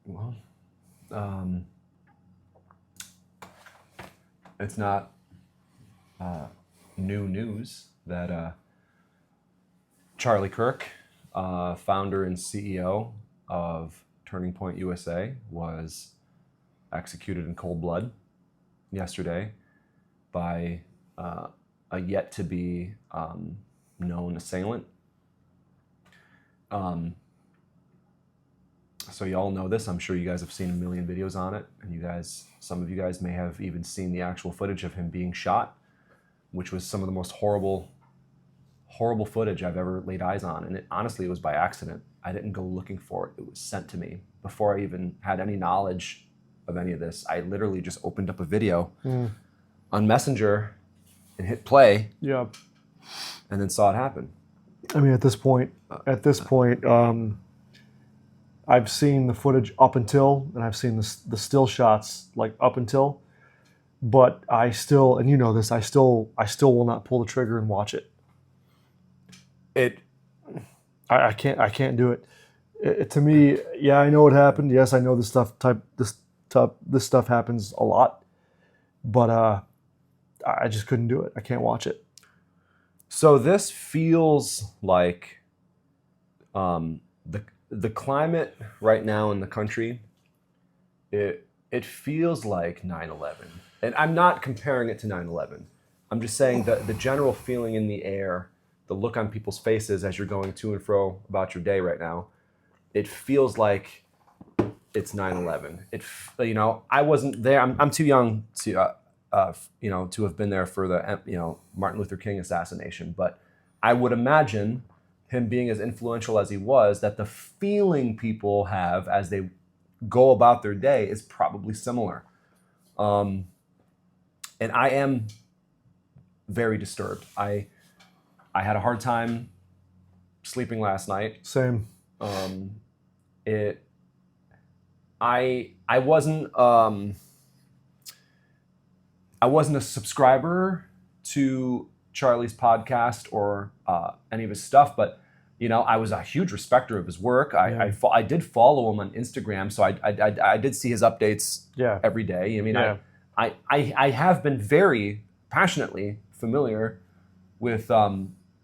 Well, it's not new news that Charlie Kirk, founder and CEO of Turning Point USA, was executed in cold blood yesterday by a yet to be known assailant. So you all know this. I'm sure you guys have seen a million videos on it, and some of you guys may have even seen the actual footage of him being shot, which was some of the most horrible footage I've ever laid eyes on. And honestly, it was by accident. I didn't go looking for it. It was sent to me before I even had any knowledge of any of this. I literally just opened up a video on Messenger and hit play. Yeah. And then saw it happen. I mean, at this point, I've seen the footage up until, and I've seen the still shots like up until, but I still, and you know this, I still will not pull the trigger and watch it. I can't do it. To me, yeah, I know it happened. Yes, I know this stuff happens a lot, but I just couldn't do it. I can't watch it. So this feels like the climate right now in the country. It feels like 9/11, and I'm not comparing it to 9/11. I'm just saying that the general feeling in the air, the look on people's faces as you're going to and fro about your day right now, it feels like it's 9/11. I wasn't there. I'm too young to to have been there for the Martin Luther King assassination. But I would imagine him being as influential as he was, that the feeling people have as they go about their day is probably similar. And I am very disturbed. I had a hard time sleeping last night. Same. I wasn't a subscriber to Charlie's podcast or any of his stuff, but I was a huge respecter of his work. I did follow him on Instagram, so I did see his updates every day. I mean, I have been very passionately familiar with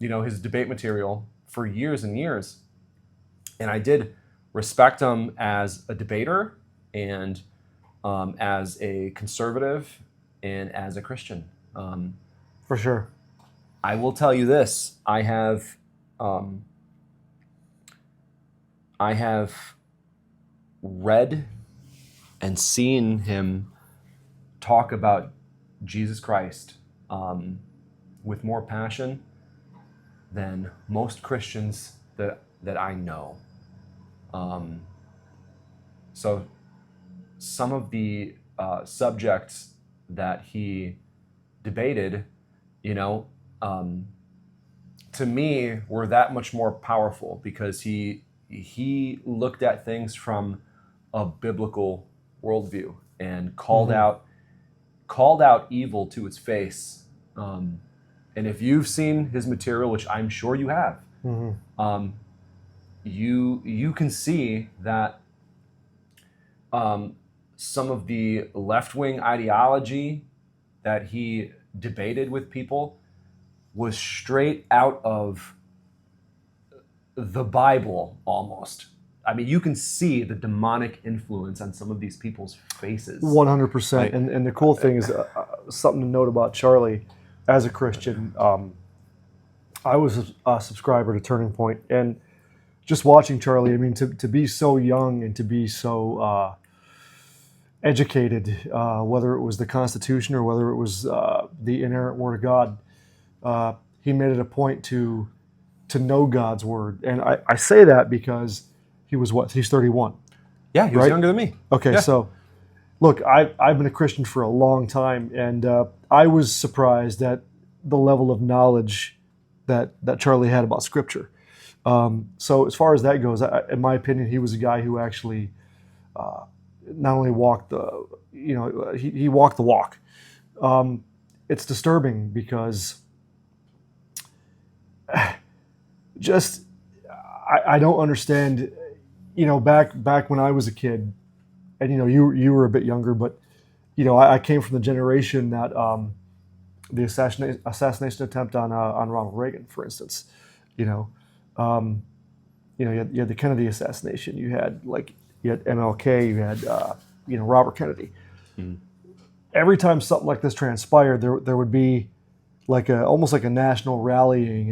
his debate material for years and years, and I did respect him as a debater and as a conservative and as a Christian. For sure. I will tell you this: I have read and seen him talk about Jesus Christ with more passion than most Christians that I know. So some of the subjects that he debated, to me, were that much more powerful because he looked at things from a biblical worldview and called out evil to its face. And if you've seen his material, which I'm sure you have, you can see that some of the left-wing ideology that he debated with people was straight out of the Bible almost. I mean, you can see the demonic influence on some of these people's faces. 100%. And the cool thing is something to note about Charlie as a Christian. I was a subscriber to Turning Point, and just watching Charlie, I mean, to be so young and to be so educated, whether it was the Constitution or whether it was the inerrant Word of God, he made it a point to know God's Word. And I say that because he's 31. Yeah, he was younger than me. Okay, yeah. So look, I've been a Christian for a long time, and I was surprised at the level of knowledge that Charlie had about Scripture. So as far as that goes, in my opinion, he was a guy who actually not only walked he walked the walk. It's disturbing because I don't understand. Back when I was a kid, and you were a bit younger, but I came from the generation that the assassination attempt on Ronald Reagan, for instance, you know, um, you had the Kennedy assassination, you had MLK, you had Robert Kennedy. Mm. Every time something like this transpired, there would be almost like a national rallying,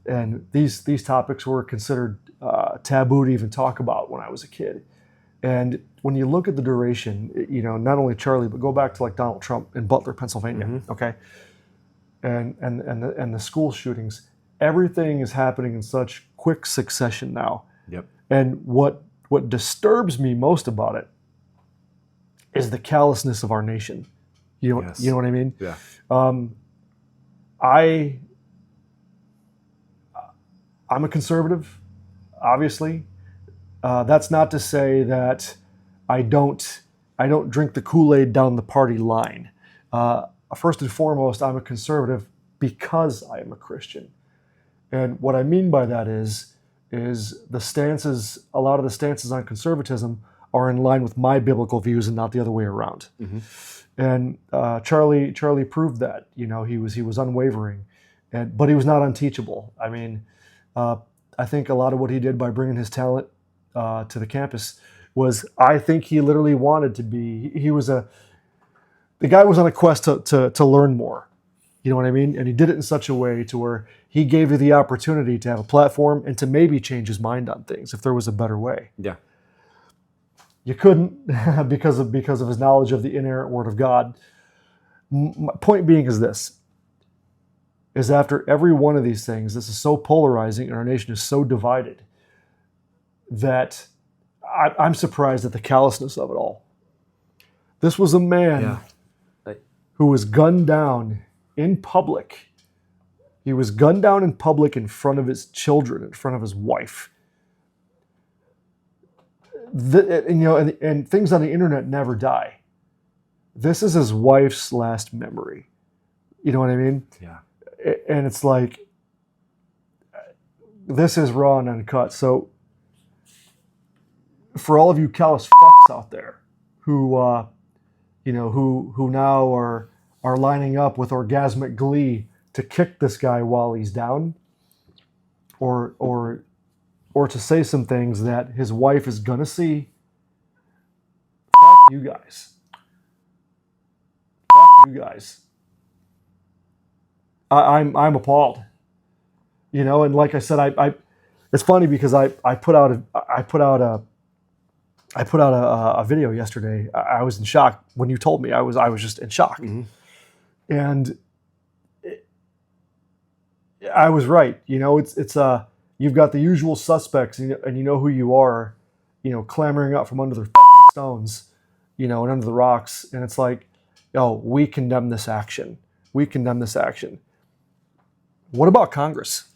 and these topics were considered taboo to even talk about when I was a kid. And when you look at the duration, not only Charlie, but go back to like Donald Trump in Butler, Pennsylvania, Mm-hmm. okay, and the school shootings, everything is happening in such quick succession now. Yep. And what disturbs me most about it is the callousness of our nation. Yes. You know what I mean? Yeah. I'm a conservative, obviously. That's not to say that I don't drink the Kool-Aid down the party line. First and foremost, I'm a conservative because I am a Christian. And what I mean by that is the stances, a lot of the stances on conservatism are in line with my biblical views and not the other way around. Mm-hmm. And Charlie proved that. He was unwavering, but he was not unteachable. I mean, I think a lot of what he did by bringing his talent to the campus was, I think he literally wanted to be. The guy was on a quest to learn more. You know what I mean? And he did it in such a way to where he gave you the opportunity to have a platform and to maybe change his mind on things if there was a better way. Yeah. You couldn't because of his knowledge of the inerrant Word of God. My point being is this: is after every one of these things, this is so polarizing and our nation is so divided that I'm surprised at the callousness of it all. This was a man who was gunned down in public. He was gunned down in public in front of his children, in front of his wife. And things on the internet never die. This is his wife's last memory. You know what I mean? Yeah. And it's like, this is raw and uncut. So for all of you callous fucks out there who now are lining up with orgasmic glee to kick this guy while he's down, or to say some things that his wife is gonna see, fuck you guys. Fuck you guys. I'm appalled. And like I said, I it's funny because I put out a video yesterday. I was in shock when you told me. I was just in shock. Mm-hmm. And I was right. It's you've got the usual suspects, and you know who you are, clamoring up from under their fucking stones, and under the rocks. And it's like, we condemn this action. We condemn this action. What about Congress?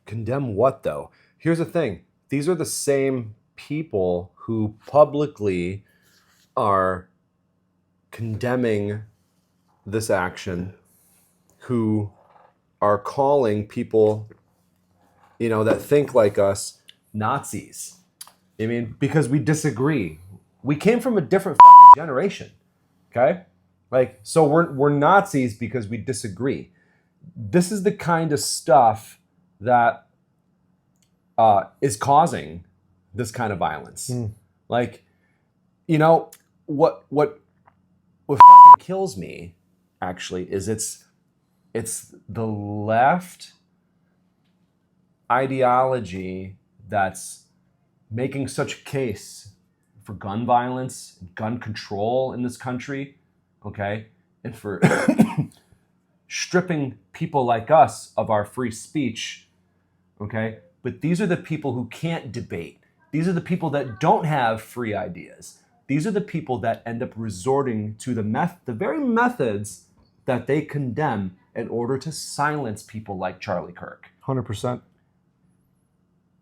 Condemn what, though? Here's the thing. These are the same people who publicly are condemning this action, who are calling people, that think like us, Nazis. I mean, because we disagree. We came from a different fucking generation, okay? So we're Nazis because we disagree. This is the kind of stuff that is causing this kind of violence. What fucking kills me, actually, is it's the left ideology that's making such a case for gun violence, gun control in this country, okay, and for stripping people like us of our free speech, okay? But these are the people who can't debate. These are the people that don't have free ideas. These are the people that end up resorting to the very methods that they condemn in order to silence people like Charlie Kirk. 100%.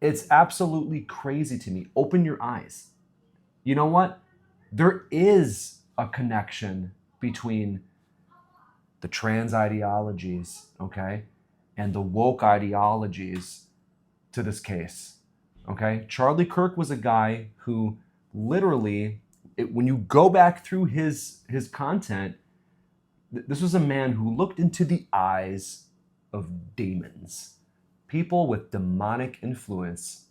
It's absolutely crazy to me. Open your eyes. You know what? There is a connection between the trans ideologies, okay, and the woke ideologies to this case, okay? Charlie Kirk was a guy who literally, when you go back through his content, this was a man who looked into the eyes of demons, people with demonic influence.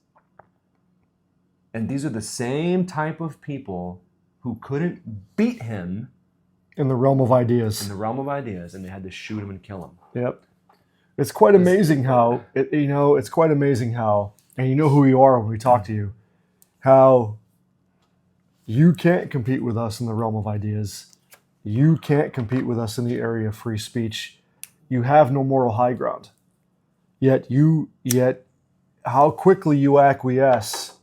And these are the same type of people who couldn't beat him In the realm of ideas. in the realm of ideas, and they had to shoot him and kill him. Yep. It's quite amazing how, it's quite amazing how, and you know who you are when we talk to you, how you can't compete with us in the realm of ideas. You can't compete with us in the area of free speech. You have no moral high ground. Yet how quickly you acquiesce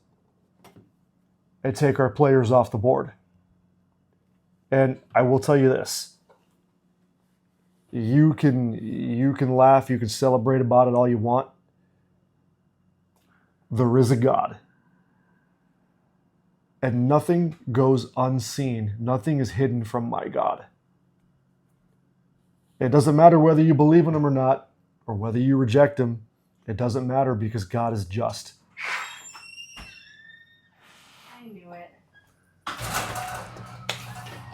and take our players off the board. And I will tell you this. You can laugh, you can celebrate about it all you want. There is a God. And nothing goes unseen. Nothing is hidden from my God. It doesn't matter whether you believe in him or not, or whether you reject him. It doesn't matter because God is just. I knew it.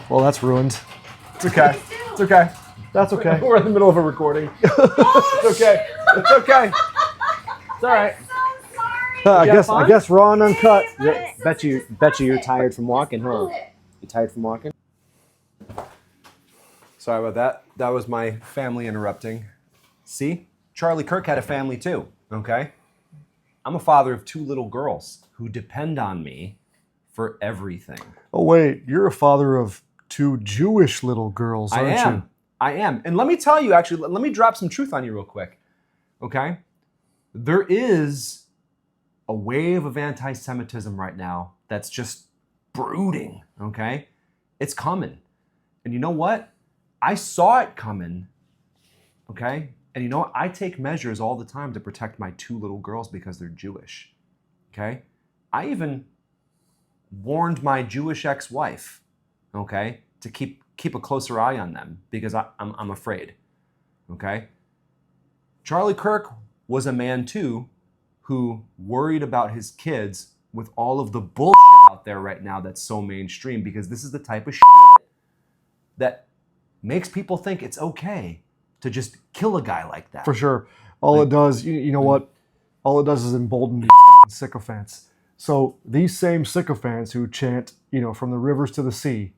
Well, that's ruined. It's okay. It's okay. That's okay. We're in the middle of a recording. It's okay. It's okay. It's all right. I'm so sorry. I guess raw and uncut. Yeah, Bet you you're tired from walking, huh? You tired from walking? Sorry about that. That was my family interrupting. See? Charlie Kirk had a family too, okay? I'm a father of 2 little girls who depend on me for everything. Oh, wait. You're a father of 2 Jewish little girls, aren't you? I am. And let me tell you, actually, let me drop some truth on you real quick, okay? There is a wave of anti-Semitism right now that's just brooding, okay? It's coming. And you know what? I saw it coming, okay? And you know what? I take measures all the time to protect my 2 little girls because they're Jewish, okay? I even warned my Jewish ex-wife, okay, to keep a closer eye on them because I'm afraid, okay? Charlie Kirk was a man too who worried about his kids with all of the bullshit out there right now that's so mainstream, because this is the type of shit that makes people think it's okay to just kill a guy like that. For sure. All it does, you know what? All it does is embolden these fucking sycophants. So these same sycophants who chant, from the rivers to the sea,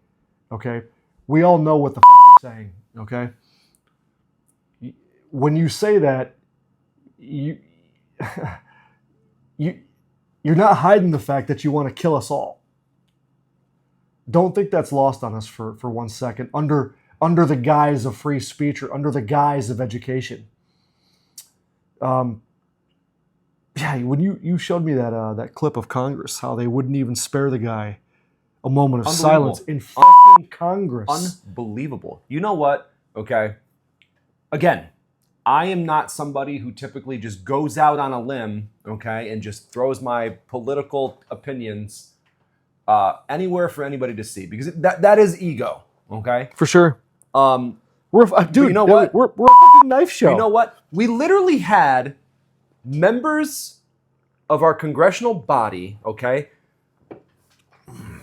okay? We all know what the fuck you're saying, okay? When you say that, you're not hiding the fact that you want to kill us all. Don't think that's lost on us for 1 second. Under the guise of free speech or under the guise of education. When you showed me that clip of Congress, how they wouldn't even spare the guy a moment of silence in fucking Congress. Unbelievable. You know what? Okay. Again, I am not somebody who typically just goes out on a limb, okay, and just throws my political opinions anywhere for anybody to see, because that is ego, okay? For sure. Dude, you know what? We're a fucking knife show. You know what? We literally had members of our congressional body, okay,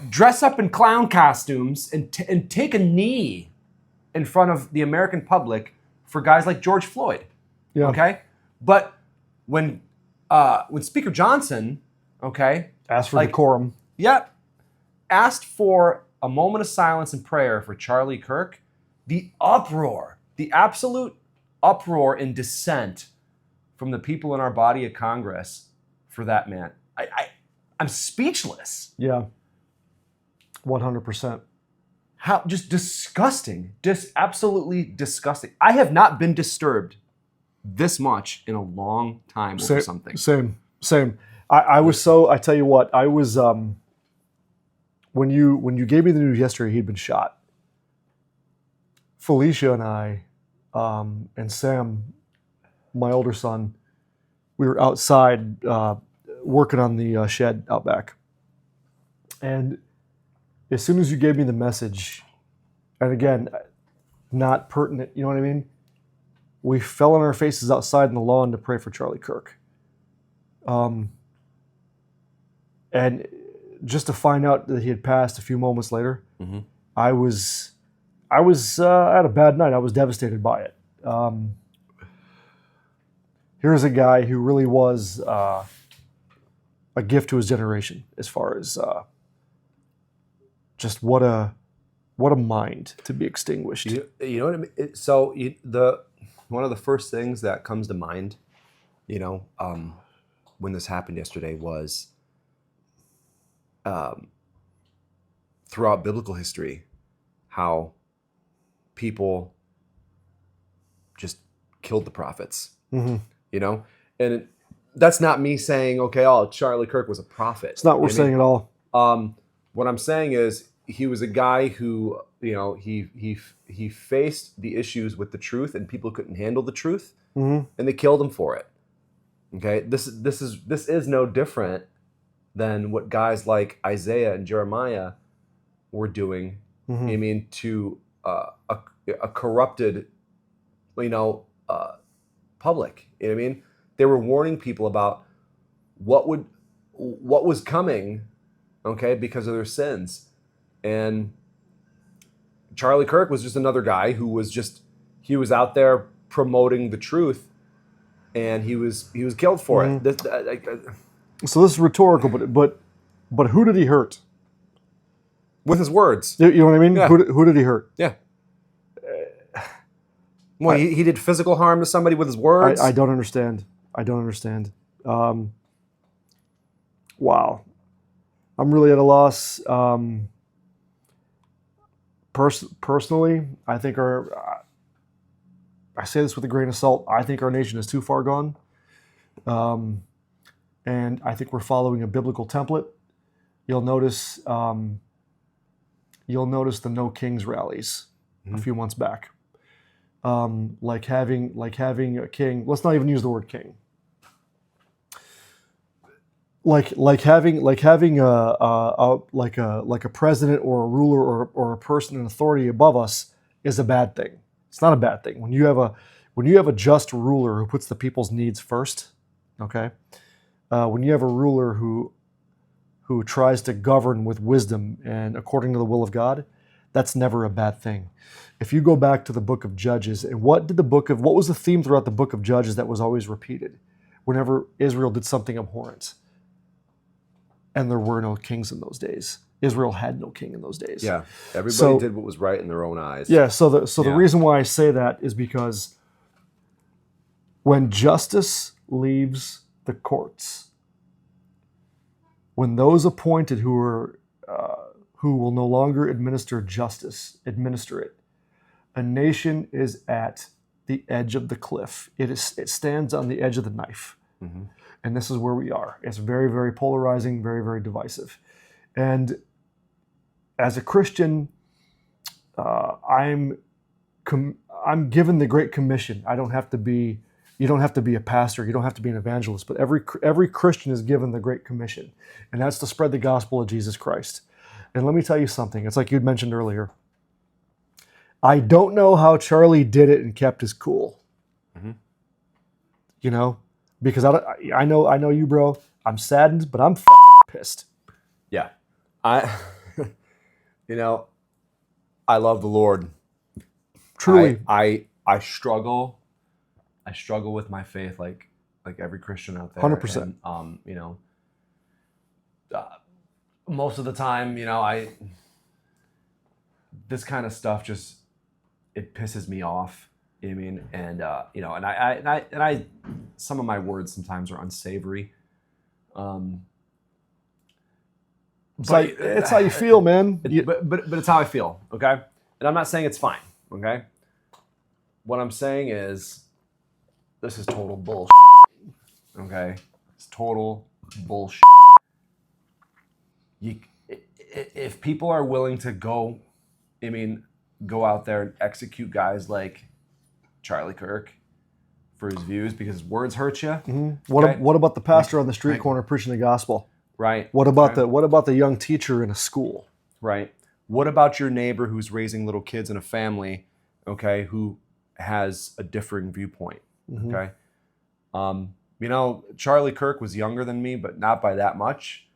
dress up in clown costumes and take a knee in front of the American public for guys like George Floyd, okay? But when Speaker Johnson, okay, asked for decorum. Yep, asked for a moment of silence and prayer for Charlie Kirk, the uproar, the absolute uproar and dissent from the people in our body of Congress for that man. I'm speechless. Yeah. 100%. How just disgusting. Just absolutely disgusting. I have not been disturbed this much in a long time over something. Same. I tell you what, I was when you gave me the news yesterday he'd been shot. Felicia and I and Sam, my older son, we were outside working on the shed out back. And as soon as you gave me the message, and again, not pertinent, you know what I mean? We fell on our faces outside in the lawn to pray for Charlie Kirk. And just to find out that he had passed a few moments later, Mm-hmm. I had a bad night. I was devastated by it. Here's a guy who really was a gift to his generation, as far as just what a mind to be extinguished. You know what I mean? So one of the first things that comes to mind, when this happened yesterday was throughout biblical history, how people just killed the prophets. Mm-hmm. And that's not me saying, okay, Charlie Kirk was a prophet. It's not what we're saying at all. What I'm saying is he was a guy who, he faced the issues with the truth, and people couldn't handle the truth, Mm-hmm. and they killed him for it. Okay, this is no different than what guys like Isaiah and Jeremiah were doing. Mm-hmm. I mean, to a corrupted, public. You know what I mean? They were warning people about what was coming, okay, because of their sins. And Charlie Kirk was just another guy who he was out there promoting the truth, and he was killed for Mm-hmm. it. So this is rhetorical, but who did he hurt? With his words. You know what I mean? Yeah. Who did he hurt? Yeah. Well, he did physical harm to somebody with his words. I don't understand. Wow. I'm really at a loss. Personally, I think I say this with a grain of salt, I think our nation is too far gone. And I think we're following a biblical template. You'll notice the No Kings rallies a few months back. Like having a king. Let's not even use the word king. Like having a president or a ruler or a person in authority above us is a bad thing. It's not a bad thing when you have a just ruler who puts the people's needs first. Okay, when you have a ruler who tries to govern with wisdom and according to the will of God, that's never a bad thing. If you go back to the book of Judges, and what was the theme throughout the book of Judges that was always repeated whenever Israel did something abhorrent? And there were no kings in those days. Israel had no king in those days. Yeah, everybody did what was right in their own eyes. Yeah, so the reason why I say that is because when justice leaves the courts, when those appointed who will no longer administer justice administer it, a nation is at the edge of the cliff. It stands on the edge of the knife. Mm-hmm. And this is where we are. It's very, very polarizing, very, very divisive. And as a Christian, I'm given the Great Commission. You don't have to be a pastor. You don't have to be an evangelist. But every Christian is given the Great Commission, and that's to spread the gospel of Jesus Christ. And let me tell you something. It's like you'd mentioned earlier. I don't know how Charlie did it and kept his cool. Mm-hmm. Because I know you, bro. I'm saddened, but I'm fucking pissed. Yeah. I love the Lord. Truly. I struggle with my faith like every Christian out there. 100%. And, most of the time, this kind of stuff just, it pisses me off. You know what I mean? And I some of my words sometimes are unsavory. It's how you feel, man. But it's how I feel, okay? And I'm not saying it's fine, okay? What I'm saying is this is total bullshit, okay? It's total bullshit. If people are willing to go out there and execute guys like Charlie Kirk for his views because his words hurt you. Mm-hmm. Okay? What about the pastor on the street corner preaching the gospel? Right. What about the young teacher in a school? Right. What about your neighbor who's raising little kids in a family, okay, who has a differing viewpoint? Mm-hmm. Okay. Charlie Kirk was younger than me, but not by that much.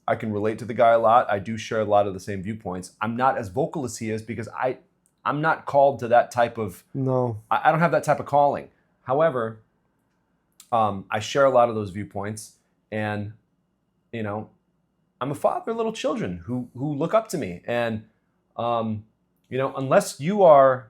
I can relate to the guy a lot. I do share a lot of the same viewpoints. I'm not as vocal as he is because I'm not called to that type of. No. I don't have that type of calling. However, I share a lot of those viewpoints, and I'm a father of little children who look up to me, and unless you are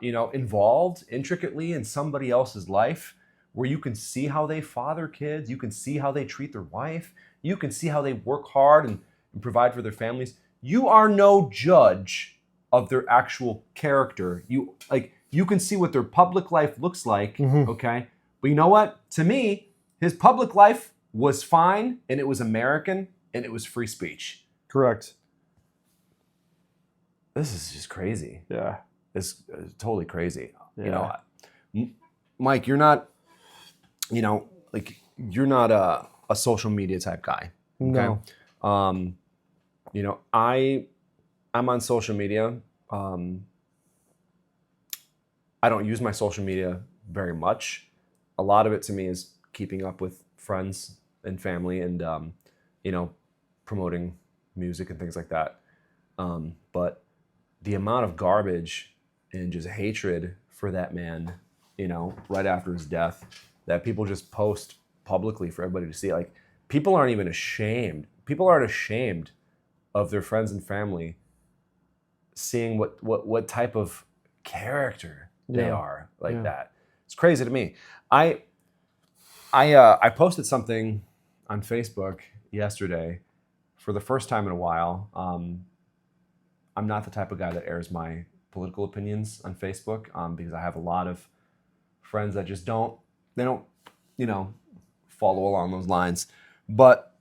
involved intricately in somebody else's life, where you can see how they father kids, you can see how they treat their wife, you can see how they work hard and provide for their families. You are no judge of their actual character. You can see what their public life looks like, okay? But you know what? To me, his public life was fine, and it was American, and it was free speech. Correct. This is just crazy. Yeah. It's totally crazy. Yeah. Mike, you're not, you're not a social media type guy. Okay? No. I'm on social media. I don't use my social media very much. A lot of it to me is keeping up with friends and family and, promoting music and things like that. But the amount of garbage and just hatred for that man, right after his death, that people just post publicly for everybody to see. Like, people aren't even ashamed. People aren't ashamed of their friends and family seeing what type of character they are like that. It's crazy to me. I posted something on Facebook yesterday for the first time in a while. I'm not the type of guy that airs my political opinions on Facebook because I have a lot of friends that just don't follow along those lines. But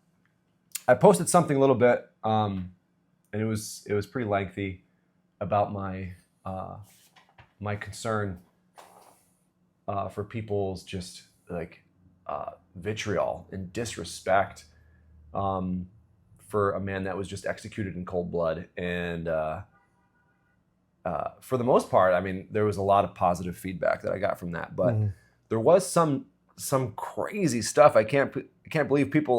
I posted something a little bit, and it was pretty lengthy about my my concern for people's just vitriol and disrespect for a man that was just executed in cold blood. And for the most part, I mean, there was a lot of positive feedback that I got from that, but there was some crazy stuff. I can't believe people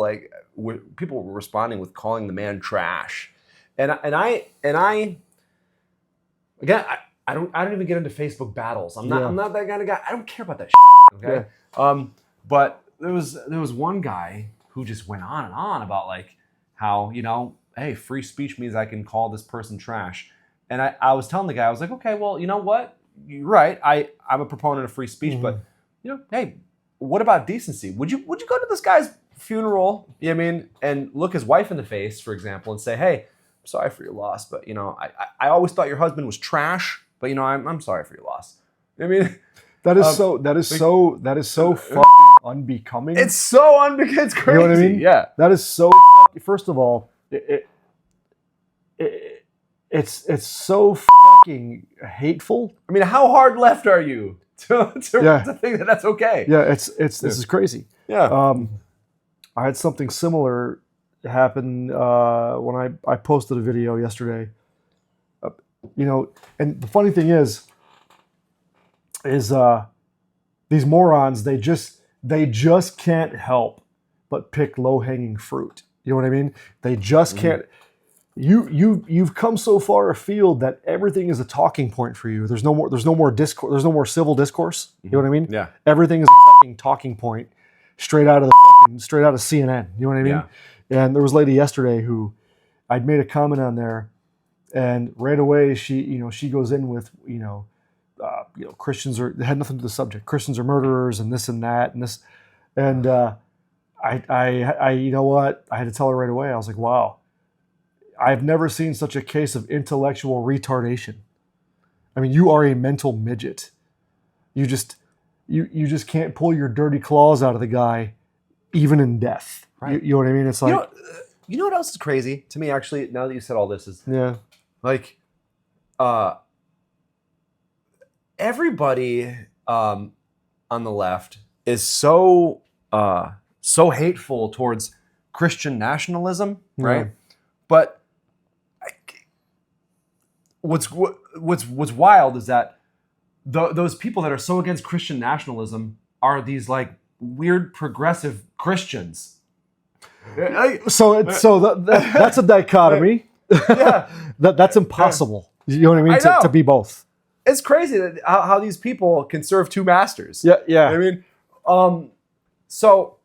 were responding with calling the man trash, and I again, I don't even get into Facebook battles. I'm not that kind of guy. I don't care about that shit. Okay. Yeah. But there was one guy who just went on and on about how, hey, free speech means I can call this person trash. And I was telling the guy, I was like, okay, well, you know what? You're right. I'm a proponent of free speech, but hey, what about decency? Would you go to this guy's funeral, you know what I mean, and look his wife in the face, for example, and say, hey, I'm sorry for your loss, but I always thought your husband was trash, but I'm sorry for your loss. You know what I mean? That is so fucking unbecoming. It's so unbecoming. It's crazy. You know what I mean? Yeah. That is so. First of all, it's so fucking hateful. I mean, how hard left are you to think that that's okay? Yeah, this is crazy. Yeah. I had something similar happen when I posted a video yesterday. And the funny thing is these morons, they just can't help but pick low-hanging fruit. You know what I mean? They just can't. You've come so far afield that everything is a talking point for you. There's no more discourse. There's no more civil discourse. You know what I mean? Yeah. Everything is a fucking talking point, straight out of CNN. You know what I mean? Yeah. And there was a lady yesterday who I'd made a comment on there, and right away she goes in with Christians it had nothing to do with the subject. Christians are murderers and this and that and this, and I you know what? I had to tell her right away. I was like, wow, I've never seen such a case of intellectual retardation. I mean, you are a mental midget. You just can't pull your dirty claws out of the guy, even in death. Right. You know what I mean? It's like, you know what else is crazy to me? Actually, now that you said all this, is everybody on the left is so hateful towards Christian nationalism, right? But what's wild is that those people that are so against Christian nationalism are these weird progressive Christians. That's a dichotomy. Yeah. That's impossible. You know what I mean? I know. To be both. It's crazy that how these people can serve two masters. Yeah, yeah. I mean, so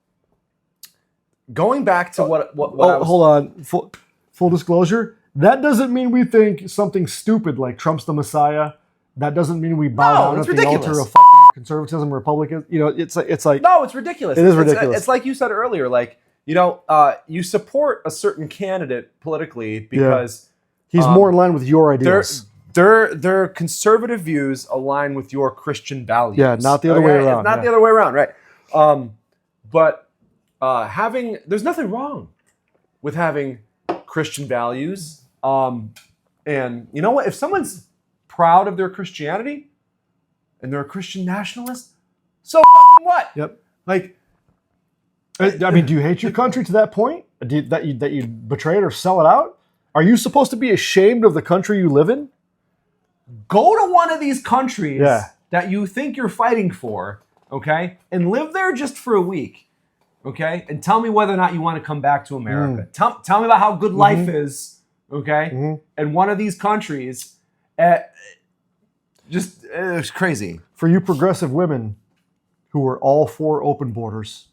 going back to what I was, hold on. Full disclosure. That doesn't mean we think something stupid like Trump's the Messiah. That doesn't mean we bow down at the altar of fucking conservatism, Republicans. You know, it's like no, it's ridiculous. It is ridiculous. It's like you said earlier. Like you support a certain candidate politically because he's more in line with your ideas. Their conservative views align with your Christian values. Yeah, not the other way around. It's not the other way around, right? But there's nothing wrong with having Christian values. And you know what? If someone's proud of their Christianity and they're a Christian nationalist, so fucking what? Yep. Like, I mean, do you hate your country to that point? That you betray it or sell it out? Are you supposed to be ashamed of the country you live in? go to one of these countries that you think you're fighting for, okay, and live there just for a week, okay, and tell me whether or not you want to come back to America. Tell me about how good life is, okay, in one of these countries. It's crazy. For you progressive women who are all for open borders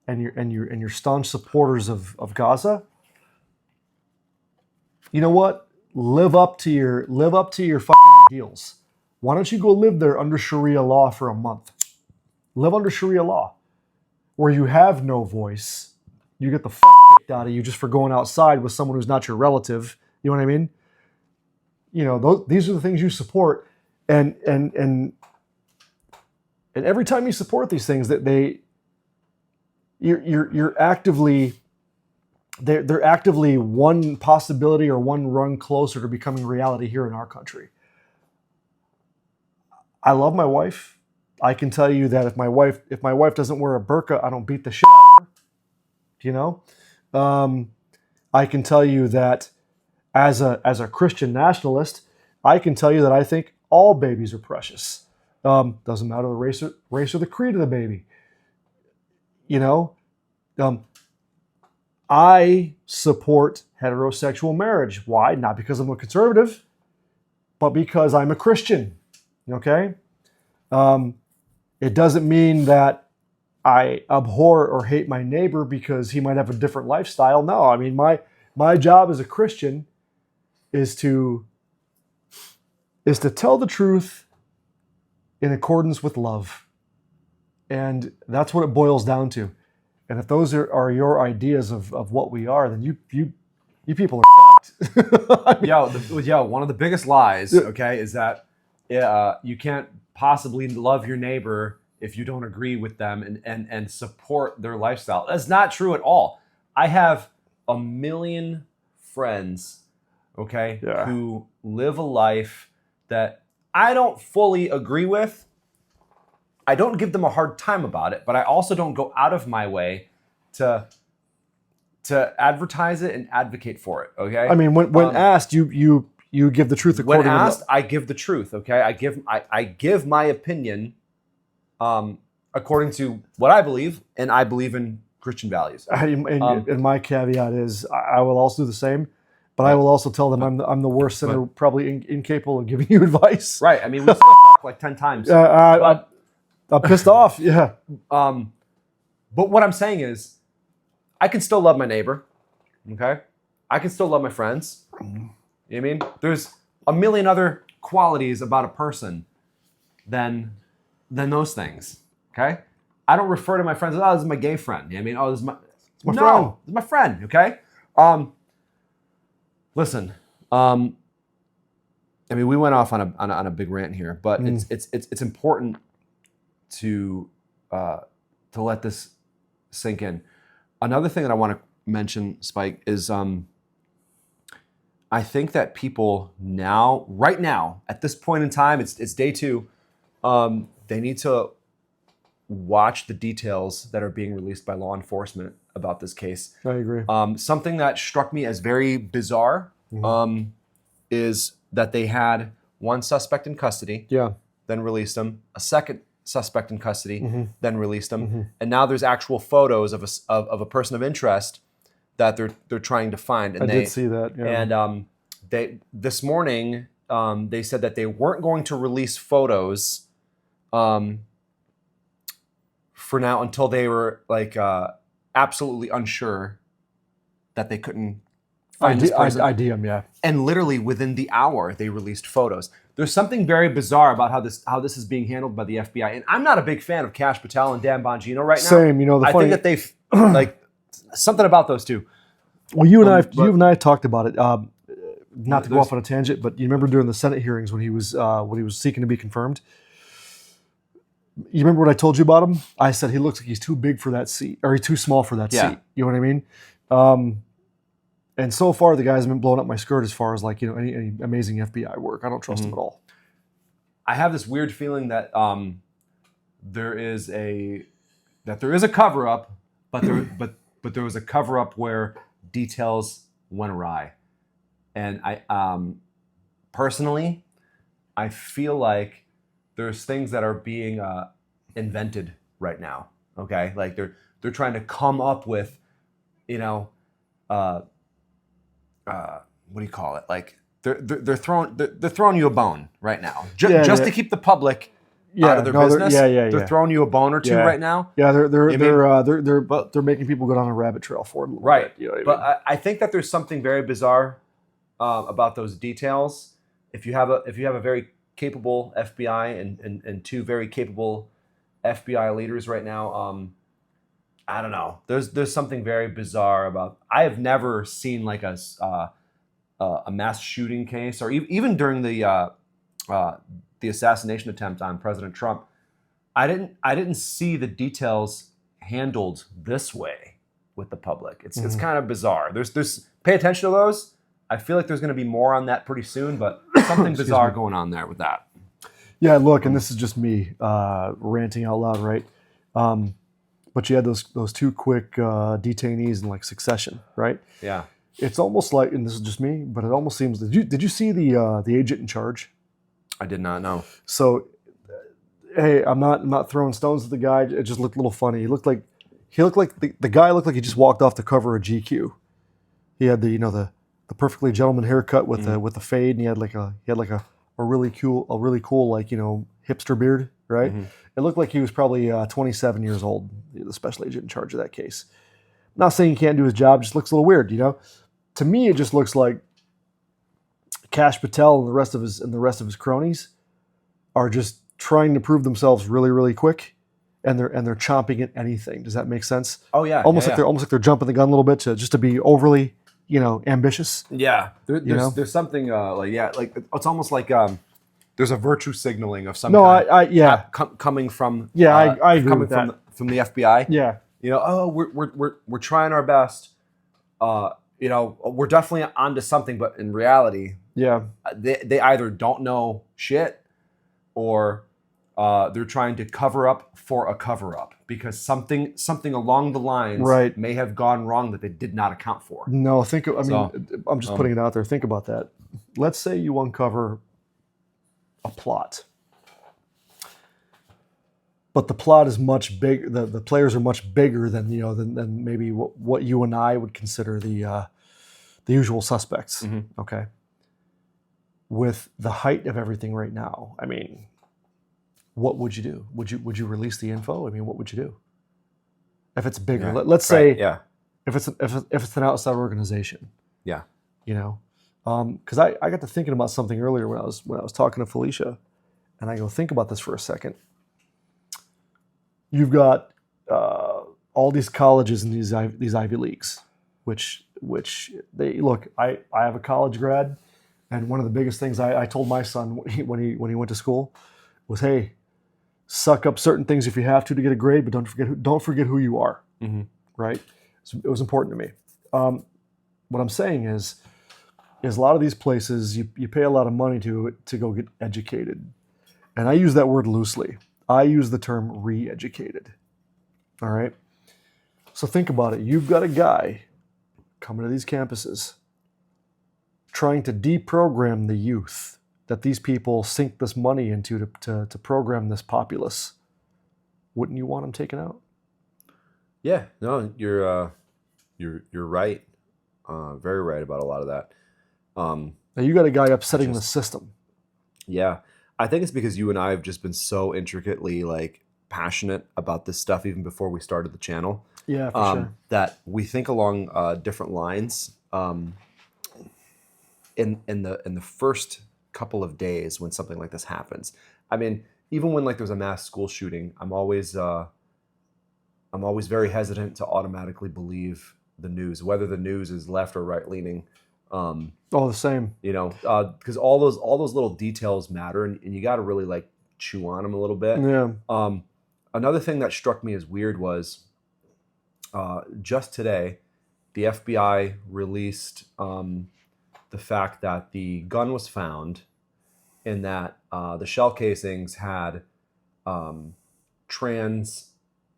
and you're staunch supporters of Gaza, you know what? Live up to your fucking ideals. Why don't you go live there under Sharia law for a month? Live under Sharia law, where you have no voice. You get the fuck kicked out of you just for going outside with someone who's not your relative. You know what I mean? You know, these are the things you support, and every time you support these things, you're actively. They're actively one possibility or one rung closer to becoming reality here in our country. I love my wife. I can tell you that if my wife doesn't wear a burqa, I don't beat the shit out of her. You know, I can tell you that as a Christian nationalist, I can tell you that I think all babies are precious. Doesn't matter the race or the creed of the baby. You know. I support heterosexual marriage. Why? Not because I'm a conservative, but because I'm a Christian. Okay? It doesn't mean that I abhor or hate my neighbor because he might have a different lifestyle. No, I mean my job as a Christian is to tell the truth in accordance with love. And that's what it boils down to. And if those are your ideas of what we are, then you people are fucked. Yo, one of the biggest lies, okay, is that you can't possibly love your neighbor if you don't agree with them and support their lifestyle. That's not true at all. I have a million friends, okay, who live a life that I don't fully agree with. I don't give them a hard time about it, but I also don't go out of my way to advertise it and advocate for it. Okay. I mean, when asked, you give the truth according to. When asked, I give the truth. Okay. I give my opinion, according to what I believe, and I believe in Christian values. And my caveat is, I will also do the same. But I will also tell them I'm the worst sinner, probably incapable of giving you advice. Right. I mean, we said like 10 times. I'm pissed off. Yeah. But what I'm saying is, I can still love my neighbor. Okay. I can still love my friends. You know what I mean? There's a million other qualities about a person than those things. Okay. I don't refer to my friends as, oh, this is my gay friend. You know what I mean? Oh, this is my friend. This is my friend. Okay. Listen. I mean, we went off on a big rant here, but it's important to let this sink in. Another thing that I want to mention, Spike, is I think that people right now, at this point in time, it's day 2, they need to watch the details that are being released by law enforcement about this case. I agree. Something that struck me as very bizarre is that they had one suspect in custody, then released him, a second suspect in custody, then released him, and now there's actual photos of a person of interest that they're trying to find. And I did see that. Yeah. And they this morning they said that they weren't going to release photos for now until they were like absolutely unsure that they couldn't find this person. IDM, yeah. And literally within the hour, they released photos. There's something very bizarre about how this is being handled by the FBI, and I'm not a big fan of Cash Patel and Dan Bongino right now. Same, you know. I think that they've like something about those two. Well, you and I talked about it. Not to go off on a tangent, but you remember during the Senate hearings when he was seeking to be confirmed. You remember what I told you about him? I said he looks like he's too big for that seat, or he's too small for that seat. You know what I mean? And so far, the guy's been blowing up my skirt as far as like, you know, any amazing FBI work. I don't trust him at all. I have this weird feeling that there is a cover up, but there was a cover up where details went awry, and I personally, I feel like there's things that are being invented right now. Okay, like they're trying to come up with, you know. What do you call it? Like they're throwing you a bone right now, just to keep the public out of their business. They're throwing you a bone or two right now. Yeah, they're making people go down a rabbit trail for it. Right. You know what I mean? But I think that there's something very bizarre about those details. If you have a very capable FBI and two very capable FBI leaders right now, I don't know. There's something very bizarre about. I have never seen like a mass shooting case, or even during the assassination attempt on President Trump. I didn't see the details handled this way with the public. It's kind of bizarre. There's pay attention to those. I feel like there's going to be more on that pretty soon, but something bizarre going on there with that. Yeah, look, and this is just me ranting out loud, right? But you had those two quick detainees in like succession, right? Yeah. It's almost like, and this is just me, but it almost seems. Did you see the agent in charge? I did not know. So, hey, I'm not throwing stones at the guy. It just looked a little funny. He looked like the guy looked like he just walked off the cover of GQ. He had the perfectly gentleman haircut with the fade, and he had like a really cool like, you know, hipster beard, right? Mm-hmm. It looked like he was probably 27 years old, the special agent in charge of that case. I'm not saying he can't do his job, just looks a little weird, you know. To me, it just looks like Cash Patel and the rest of his cronies are just trying to prove themselves really, really quick, and they're chomping at anything. Does that make sense? Oh yeah, almost like they're jumping the gun a little bit just to be overly, you know, ambitious. Yeah, there's something like it's almost like there's a virtue signaling of some kind. Coming from I agree with that. From the FBI. Yeah, you know, we're trying our best. You know, we're definitely onto something, but in reality, they either don't know shit, or they're trying to cover up for a cover up because something along the lines may have gone wrong that they did not account for. No, I'm just putting it out there. Think about that. Let's say you uncover a plot, but the plot is much big. The players are much bigger than than maybe what you and I would consider the usual suspects. Mm-hmm. Okay. With the height of everything right now, I mean, what would you do? Would you release the info? I mean, what would you do if it's bigger? Yeah. Let's say if it's an outside organization. Yeah. You know. Because I got to thinking about something earlier when I was talking to Felicia, and I go, think about this for a second. You've got all these colleges and these Ivy Leagues, which they look. I have a college grad, and one of the biggest things I told my son when he went to school was, hey, suck up certain things if you have to get a grade, but don't forget who you are. Mm-hmm. Right? So it was important to me. What I'm saying is a lot of these places you pay a lot of money to go get educated, and I use that word loosely. I use the term re-educated. All right. So think about it. You've got a guy coming to these campuses trying to deprogram the youth that these people sink this money into to program this populace. Wouldn't you want them taken out? Yeah. No, you're right. very right about a lot of that. Now you got a guy upsetting the system. Yeah, I think it's because you and I have just been so intricately like passionate about this stuff even before we started the channel. Yeah, for sure. That we think along different lines. In the first couple of days when something like this happens, I mean, even when like there's a mass school shooting, I'm always very hesitant to automatically believe the news, whether the news is left or right leaning. All the same. You know, because all those little details matter, and you got to really like chew on them a little bit. Yeah. Another thing that struck me as weird was just today, the FBI released the fact that the gun was found, and that the shell casings had trans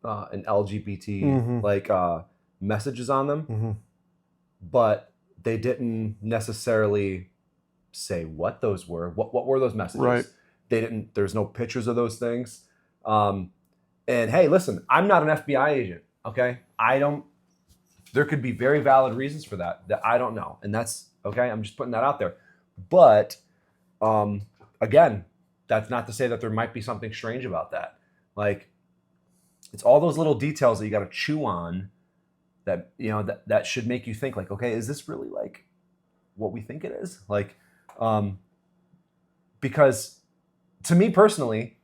and LGBT like messages on them, but they didn't necessarily say what those were. What were those messages? Right. They didn't. There's no pictures of those things. And hey, listen, I'm not an FBI agent. Okay, I don't. There could be very valid reasons for that I don't know, and that's okay. I'm just putting that out there. But again, that's not to say that there might be something strange about that. Like, it's all those little details that you got to chew on. That that should make you think like, okay, is this really like what we think it is? Like, because to me personally,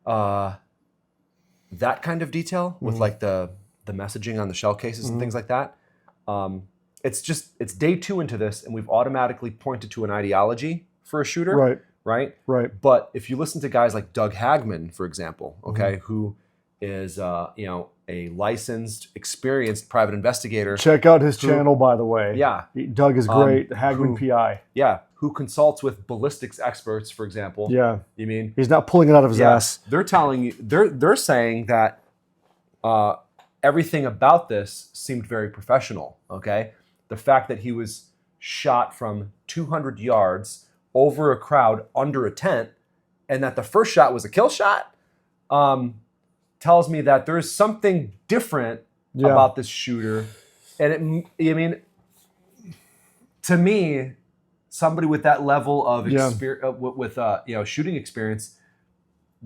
that kind of detail with like the messaging on the shell cases and things like that, it's day 2 into this, and we've automatically pointed to an ideology for a shooter, right? But if you listen to guys like Doug Hagman, for example, okay, who is a licensed, experienced private investigator. Check out his channel, by the way. Yeah, Doug is great. Hagman PI. Yeah, who consults with ballistics experts, for example. Yeah, you mean he's not pulling it out of his ass. They're telling you, they're saying that everything about this seemed very professional. Okay, the fact that he was shot from 200 yards over a crowd under a tent, and that the first shot was a kill shot, tells me that there's something different about this shooter. And to me, somebody with that level of shooting experience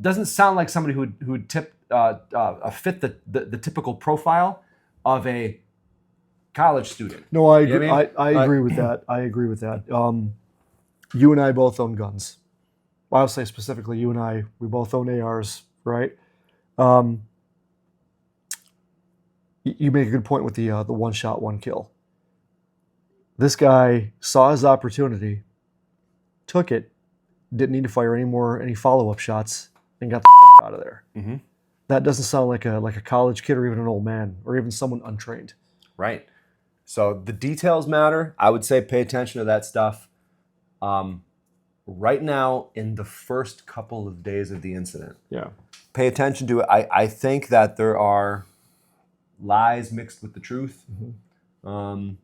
doesn't sound like somebody who would fit the typical profile of a college student. No, I agree. I agree with that. I agree with that. You and I both own guns. I'll say specifically, you and I, we both own ARs, right? You make a good point with the one shot, one kill. This guy saw his opportunity, took it, didn't need to fire any follow-up shots, and got the fuck out of there. Mm-hmm. That doesn't sound like a college kid or even an old man or even someone untrained. Right. So the details matter. I would say pay attention to that stuff. Right now, in the first couple of days of the incident, pay attention to it. I think that there are lies mixed with the truth. And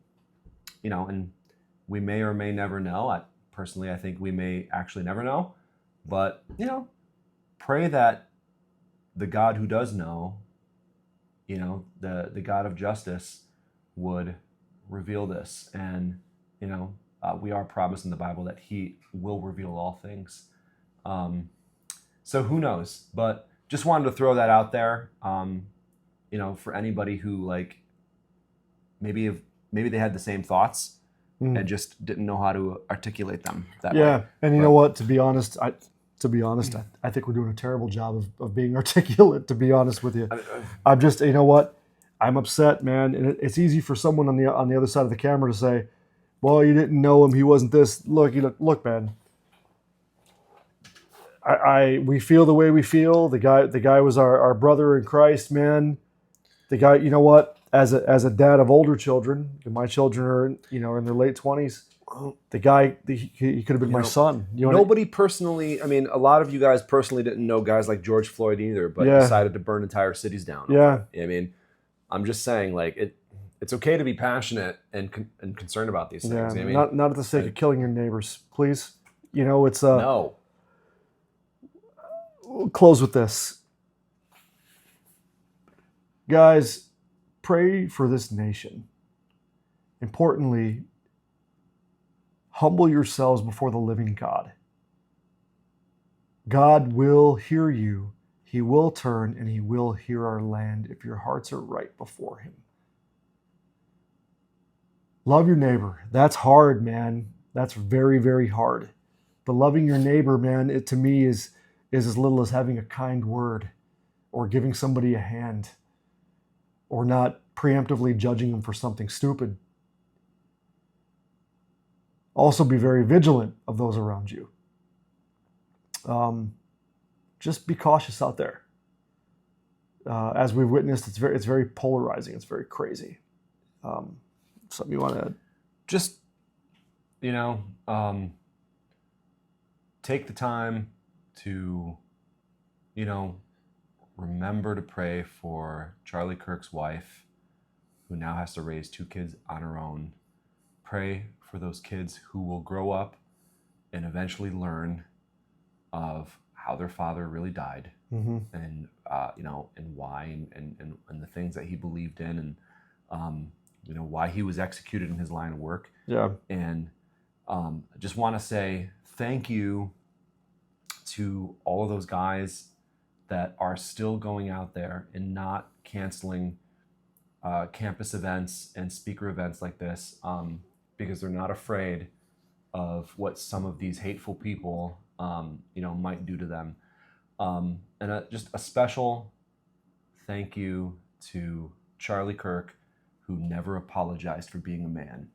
we may or may never know. Personally, I think we may actually never know. But, pray that the God who does know, the God of justice would reveal this. And, we are promised in the Bible that he will reveal all things. So who knows? But just wanted to throw that out there, for anybody who like maybe they had the same thoughts and just didn't know how to articulate them that way. Yeah, and you know what? To be honest, I think we're doing a terrible job of being articulate, to be honest with you. I'm just, you know what? I'm upset, man. And it's easy for someone on the other side of the camera to say, well, you didn't know him. He wasn't this. Look, man. We feel the way we feel. The guy was our brother in Christ, man. The guy, you know what? As a dad of older children, my children are in their late 20s. The guy, he could have been my son. Nobody personally. I mean, a lot of you guys personally didn't know guys like George Floyd either, but decided to burn entire cities down. Yeah. I mean, I'm just saying, like it's okay to be passionate and concerned about these things. Yeah, I mean, not at the sake of killing your neighbors, please. It's no. We'll close with this, guys. Pray for this nation. importantly, humble yourselves before the living God. God will hear you. He will turn and he will hear our land if your hearts are right before him. Love your neighbor. That's hard, man. That's very, very hard. But loving your neighbor, man, it to me is as little as having a kind word or giving somebody a hand or not preemptively judging them for something stupid. Also be very vigilant of those around you. Just be cautious out there. As we've witnessed, it's very polarizing. It's very crazy. Something you want to Just, take the time to, remember to pray for Charlie Kirk's wife, who now has to raise 2 kids on her own. Pray for those kids who will grow up and eventually learn of how their father really died, and and why, and the things that he believed in, and why he was executed in his line of work. Yeah. And I just want to say thank you to all of those guys that are still going out there and not canceling campus events and speaker events like this, because they're not afraid of what some of these hateful people might do to them. And just a special thank you to Charlie Kirk, who never apologized for being a man.